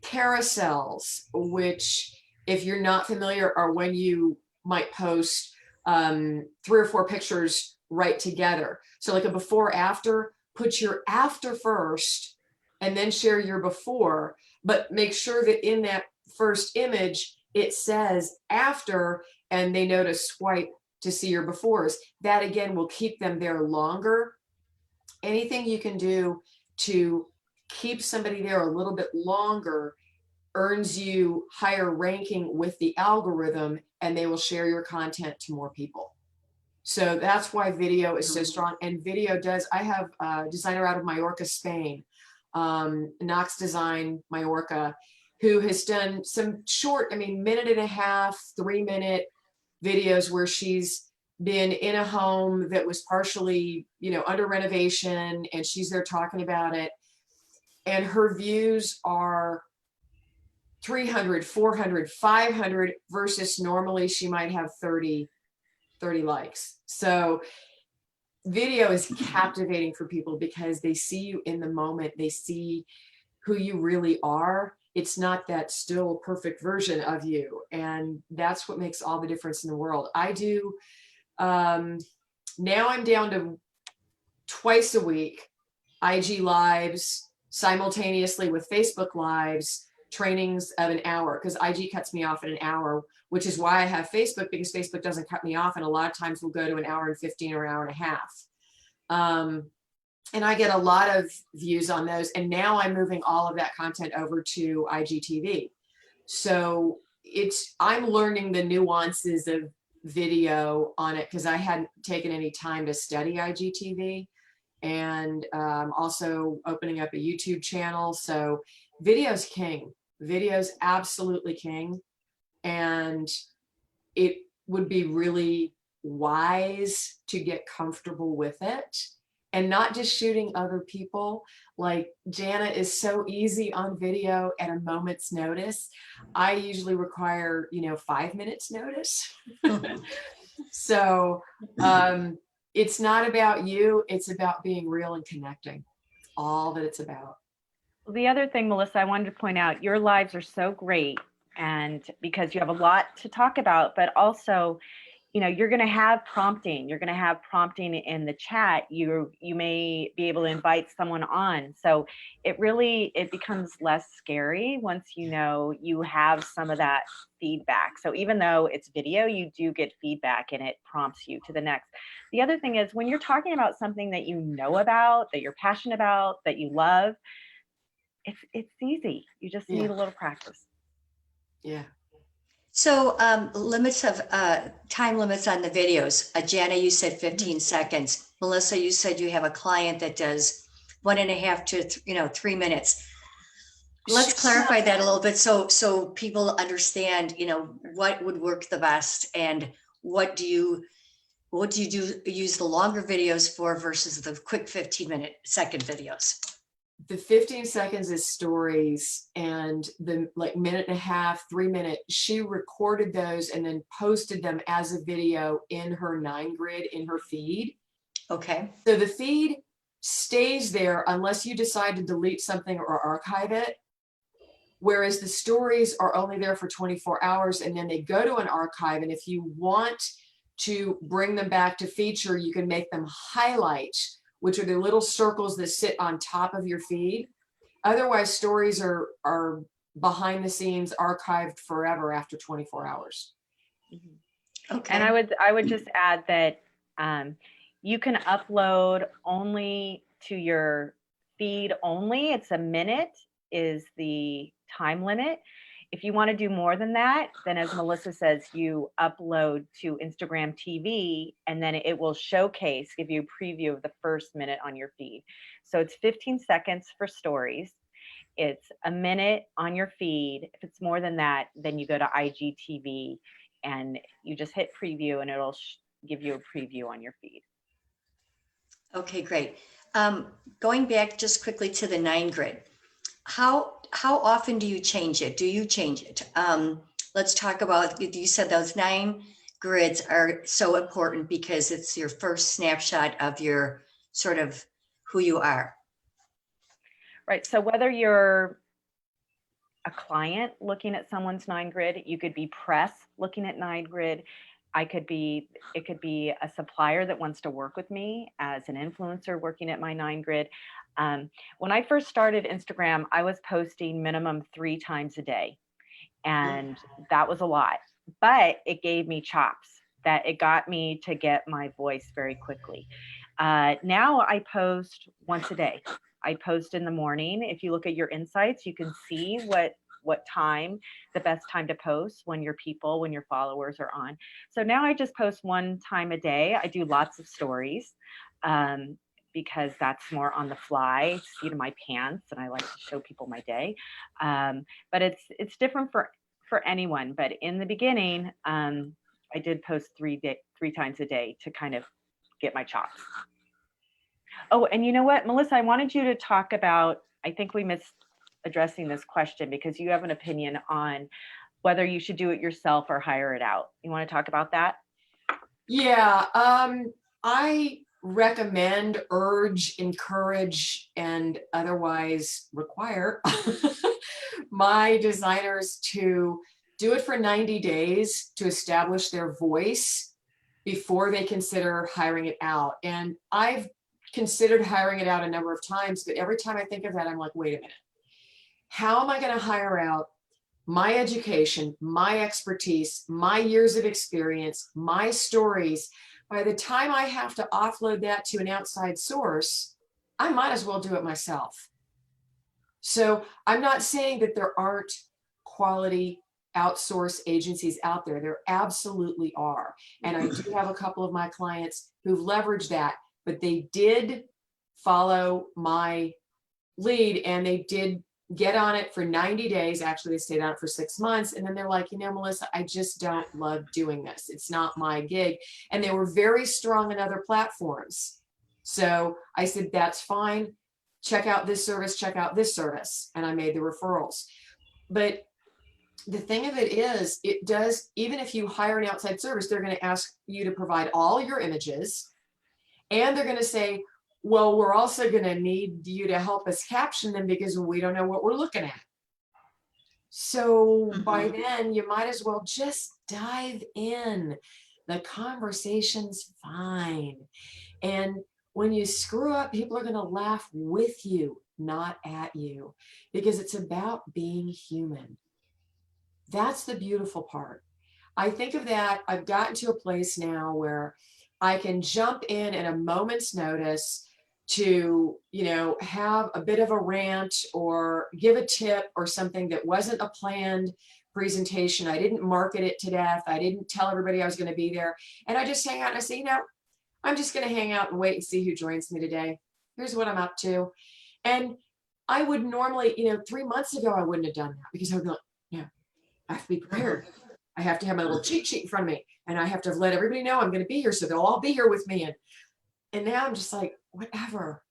Carousels, which, if you're not familiar, are when you might post 3 or 4 pictures right together. So like a before after, put your after first and then share your before, but make sure that in that first image, it says after, and they know to swipe to see your befores. That again will keep them there longer. Anything you can do to keep somebody there a little bit longer earns you higher ranking with the algorithm, and they will share your content to more people. So that's why video is so strong. And video does, I have a designer out of Mallorca, Spain, Knox Design Mallorca, who has done some short, minute and a half, 3-minute videos where she's been in a home that was partially, under renovation, and she's there talking about it. And her views are 300, 400, 500 versus normally she might have 30 likes. So video is captivating for people because they see you in the moment. They see who you really are. It's not that still perfect version of you. And that's what makes all the difference in the world. I do, now I'm down to twice a week, IG lives simultaneously with Facebook lives, trainings of an hour, because IG cuts me off at an hour, which is why I have Facebook, because Facebook doesn't cut me off. And a lot of times we'll go to 1:15 or 1.5 hours. And I get a lot of views on those. And now I'm moving all of that content over to IGTV. So I'm learning the nuances of video on it because I hadn't taken any time to study IGTV, and also opening up a YouTube channel. So video's king. Video's absolutely king. And it would be really wise to get comfortable with it and not just shooting other people. Like Jana is so easy on video at a moment's notice. I usually require, 5 minutes notice. So it's not about you, it's about being real and connecting. It's all that it's about. The other thing, Melissa, I wanted to point out, your lives are so great, and because you have a lot to talk about, but also, you're going to have prompting. You're going to have prompting in the chat. You may be able to invite someone on. So it becomes less scary once you have some of that feedback. So even though it's video, you do get feedback and it prompts you to the next. The other thing is when you're talking about something that you know about, that you're passionate about, that you love, it's easy. You just need a little practice. Yeah. So limits of time limits on the videos. Jana, you said 15 seconds. Melissa, you said you have a client that does 1.5 to 3 minutes. Let's clarify that a little bit so people understand, what would work the best and what do you use the longer videos for versus the quick 15-second videos? The 15 seconds is stories, and the minute and a half, 3 minute, she recorded those and then posted them as a video in her 9Grid in her feed. Okay. So the feed stays there unless you decide to delete something or archive it. Whereas the stories are only there for 24 hours and then they go to an archive. And if you want to bring them back to feature, you can make them highlight, which are the little circles that sit on top of your feed. Otherwise, stories are behind the scenes archived forever after 24 hours. Okay. And I would just add that you can upload only to your feed only. It's a minute is the time limit. If you want to do more than that, then as Melissa says, you upload to Instagram TV and then it will showcase, give you a preview of the first minute on your feed. So it's 15 seconds for stories. It's a minute on your feed. If it's more than that, then you go to IGTV and you just hit preview and it'll give you a preview on your feed. Okay, great. Going back just quickly to the 9Grid. How often do you change it? Do you change it? Let's talk about, you said those 9 grids are so important because it's your first snapshot of your sort of who you are. Right. So whether you're a client looking at someone's 9Grid, you could be press looking at 9Grid. It could be a supplier that wants to work with me as an influencer working at my 9Grid. When I first started Instagram, I was posting minimum 3 times a day, and that was a lot, but it gave me chops that it got me to get my voice very quickly. Now I post once a day. I post in the morning. If you look at your insights, you can see what time, the best time to post when your followers are on. So now I just post 1 time a day. I do lots of stories because that's more on the fly, seat of my pants, and I like to show people my day. But it's different for anyone. But in the beginning, I did post 3 times a day to kind of get my chops. Oh, and you know what, Melissa, I wanted you to talk about, I think we missed addressing this question because you have an opinion on whether you should do it yourself or hire it out. You want to talk about that? Yeah, I recommend, urge, encourage, and otherwise require my designers to do it for 90 days to establish their voice before they consider hiring it out. And I've considered hiring it out a number of times, but every time I think of that, I'm like, wait a minute. How am I going to hire out my education, my expertise, my years of experience, my stories? By the time I have to offload that to an outside source, I might as well do it myself. So I'm not saying that there aren't quality outsource agencies out there. There absolutely are. And I do have a couple of my clients who've leveraged that, but they did follow my lead and they did get on it for 90 days. Actually, they stayed on it for 6 months. And then they're like, Melissa, I just don't love doing this. It's not my gig. And they were very strong in other platforms. So I said, that's fine. Check out this service, check out this service. And I made the referrals. But the thing of it is, it does, even if you hire an outside service, they're going to ask you to provide all your images. And they're going to say, well, we're also going to need you to help us caption them because we don't know what we're looking at. So by then, you might as well just dive in. The conversation's fine. And when you screw up, people are going to laugh with you, not at you, because it's about being human. That's the beautiful part. I think of that. I've gotten to a place now where I can jump in at a moment's notice to, have a bit of a rant or give a tip or something that wasn't a planned presentation. I didn't market it to death. I didn't tell everybody I was going to be there. And I just hang out and I say, I'm just going to hang out and wait and see who joins me today. Here's what I'm up to. And I would normally, 3 months ago, I wouldn't have done that because I would be like, I have to be prepared. I have to have my little cheat sheet in front of me and I have to let everybody know I'm going to be here. So they'll all be here with me. And now I'm just like, whatever.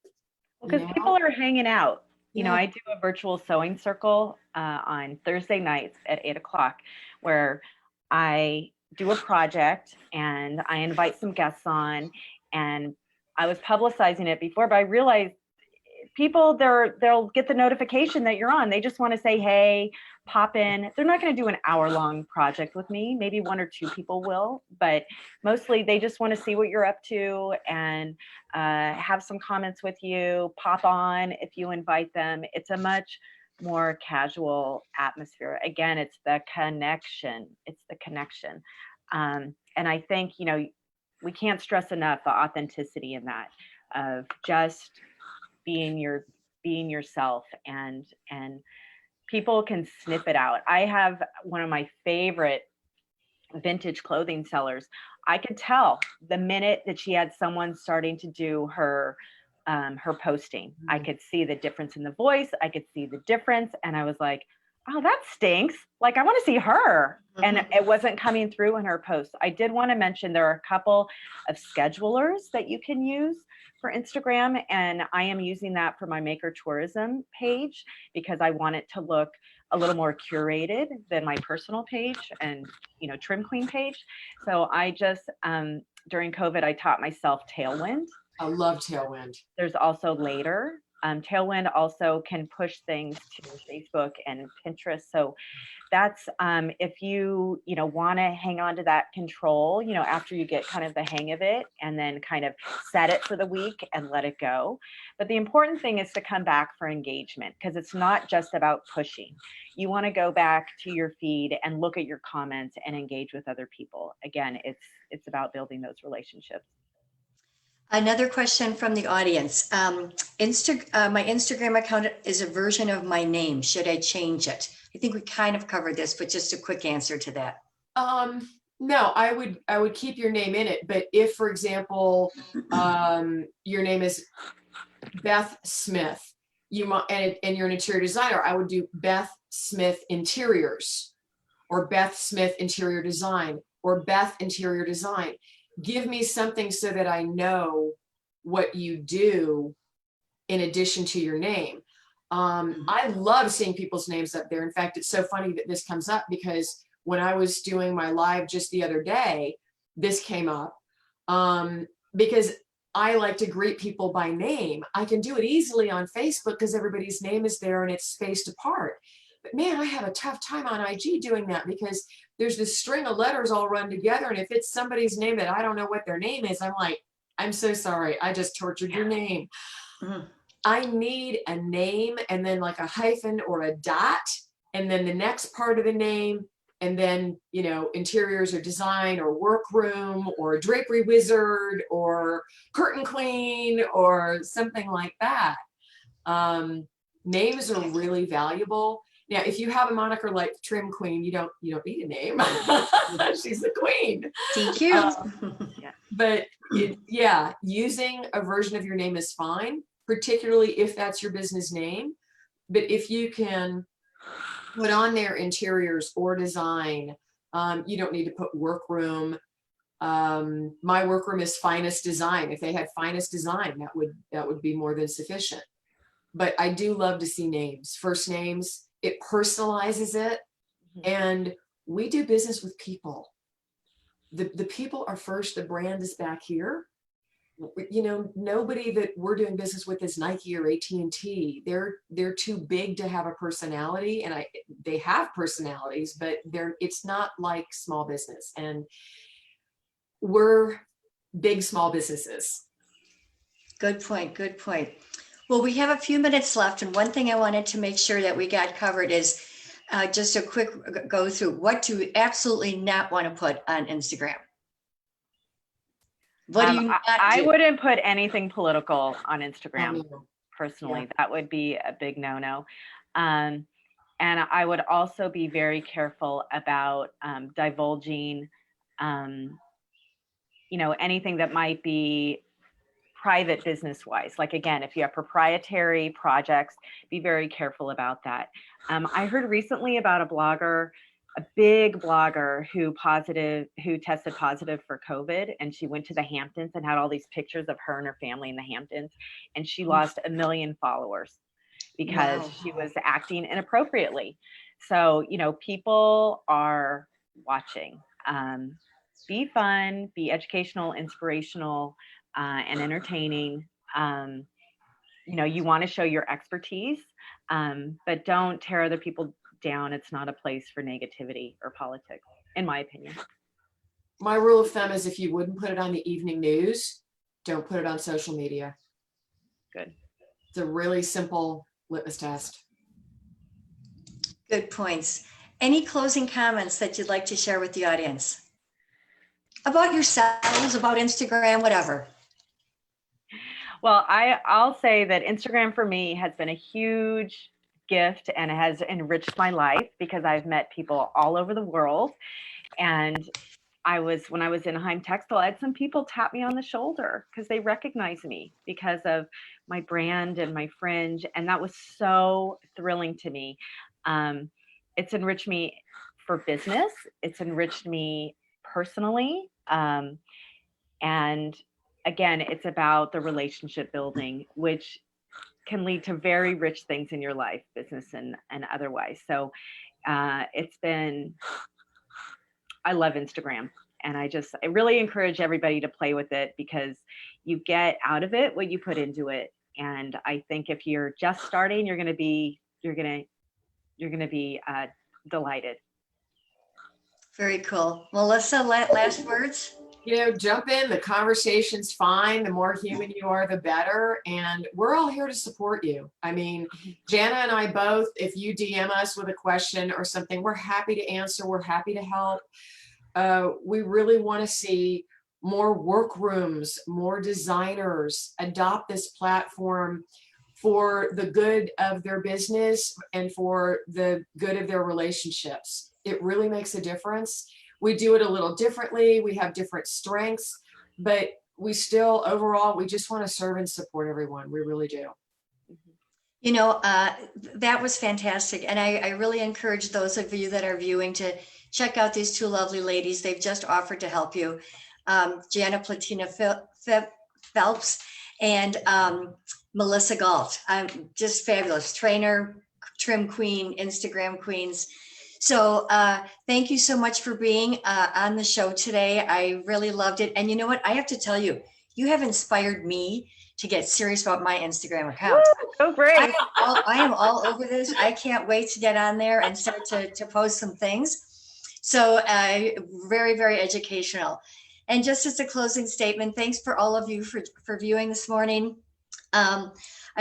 Because people are hanging out. I do a virtual sewing circle on Thursday nights at 8:00 where I do a project and I invite some guests on, and I was publicizing it before, but I realized people, they'll get the notification that you're on. They just want to say, hey, pop in. They're not going to do an hour-long project with me. Maybe 1 or 2 people will, but mostly they just want to see what you're up to and have some comments with you, pop on if you invite them. It's a much more casual atmosphere. Again, it's the connection. It's the connection. And I think, we can't stress enough the authenticity in that of just being yourself, and people can sniff it out. I have one of my favorite vintage clothing sellers. I could tell the minute that she had someone starting to do her posting. I could see the difference in the voice. I could see the difference. And I was like, oh, that stinks. Like, I want to see her. And it wasn't coming through in her posts. I did want to mention there are a couple of schedulers that you can use for Instagram. And I am using that for my Maker Tourism page because I want it to look a little more curated than my personal page and, Trim Queen page. So I just, during COVID, I taught myself Tailwind. I love Tailwind. There's also Later. Tailwind also can push things to Facebook and Pinterest. So that's if you want to hang on to that control, after you get kind of the hang of it, and then kind of set it for the week and let it go. But the important thing is to come back for engagement, because it's not just about pushing. You want to go back to your feed and look at your comments and engage with other people. Again, it's about building those relationships. Another question from the audience. My Instagram account is a version of my name. Should I change it? I think we kind of covered this, but just a quick answer to that. No, I would keep your name in it. But if, for example, your name is Beth Smith, and you're an interior designer, I would do Beth Smith Interiors, or Beth Smith Interior Design, or Beth Interior Design. Give me something so that I know what you do in addition to your name. I love seeing people's names up there. In fact, it's so funny that this comes up because when I was doing my live just the other day, this came up because I like to greet people by name. I can do it easily on Facebook because everybody's name is there and it's spaced apart. But man, I have a tough time on IG doing that because there's this string of letters all run together. And if it's somebody's name that I don't know what their name is, I'm like, I'm so sorry. I just tortured your name. I need a name and then like a hyphen or a dot, and then the next part of the name. And then, interiors or design or workroom or drapery wizard or curtain queen or something like that. Names are really valuable. Now, if you have a moniker like Trim Queen, you don't need a name. She's the queen. Thank you. But using a version of your name is fine, particularly if that's your business name. But if you can put on their interiors or design, you don't need to put workroom. My workroom is finest design. If they had finest design, that would be more than sufficient. But I do love to see names, first names. It personalizes it. And we do business with people. The people are first, the brand is back here. You know, nobody that we're doing business with is Nike or AT&T. They're too big to have a personality, and they have personalities, but it's not like small business. And we're big small businesses. Good point. Good point. Well, we have a few minutes left, and one thing I wanted to make sure that we got covered is just a quick go through what do you absolutely not want to put on Instagram. What do you not do? I wouldn't put anything political on Instagram Oh, personally. Yeah. That would be a big no-no. And I would also be very careful about divulging, anything that might be private business-wise. Like, again, if you have proprietary projects, be very careful about that. I heard recently about a big blogger who tested positive for COVID, and she went to the Hamptons and had all these pictures of her and her family in the Hamptons, and she lost 1 million followers because she was acting inappropriately. So, people are watching. Be fun, be educational, inspirational, and entertaining. You want to show your expertise, but don't tear other people down. It's not a place for negativity or politics, in my opinion. My rule of thumb is if you wouldn't put it on the evening news, don't put it on social media. Good. It's a really simple litmus test. Good points. Any closing comments that you'd like to share with the audience? About yourselves, about Instagram, whatever. Well, I'll say that Instagram for me has been a huge gift and has enriched my life because I've met people all over the world. And when I was in Heim Textile, I had some people tap me on the shoulder because they recognize me because of my brand and my fringe. And that was so thrilling to me. It's enriched me for business. It's enriched me personally. And again, it's about the relationship building, which can lead to very rich things in your life, business and otherwise. So I love Instagram, and I really encourage everybody to play with it because you get out of it what you put into it. And I think if you're just starting, you're going to be delighted. Very cool. Melissa, last words? Jump in. The conversation's fine. The more human you are, the better. And we're all here to support you. I mean, Jana and I both, if you DM us with a question or something, we're happy to answer. We're happy to help. We really want to see more workrooms, more designers adopt this platform for the good of their business and for the good of their relationships. It really makes a difference. We do it a little differently. We have different strengths, but we still, overall, we just want to serve and support everyone. We really do. That was fantastic. And I really encourage those of you that are viewing to check out these two lovely ladies. They've just offered to help you. Jana Platina Phelps and Melissa Galt. Just fabulous. Trainer, trim queen, Instagram queens. So thank you so much for being on the show today. I really loved it. And you know what? I have to tell you, you have inspired me to get serious about my Instagram account. Oh, great. I am all over this. I can't wait to get on there and start to post some things. So very, very educational. And just as a closing statement, thanks for all of you for viewing this morning. I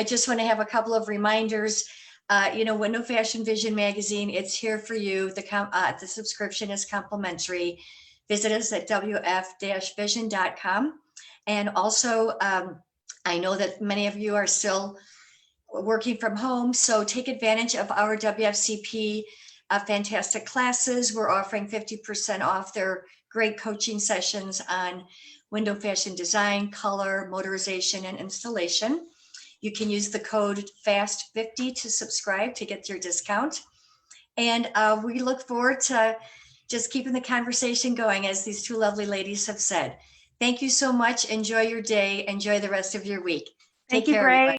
just want to have a couple of reminders. Window Fashion Vision magazine, it's here for you. The subscription is complimentary. Visit us at wf-vision.com. And also, I know that many of you are still working from home, so take advantage of our WFCP fantastic classes. We're offering 50% off their great coaching sessions on window fashion design, color, motorization, and installation. You can use the code FAST50 to subscribe to get your discount. And we look forward to just keeping the conversation going, as these two lovely ladies have said. Thank you so much. Enjoy your day. Enjoy the rest of your week. Thank Take you, care, Gray. everybody.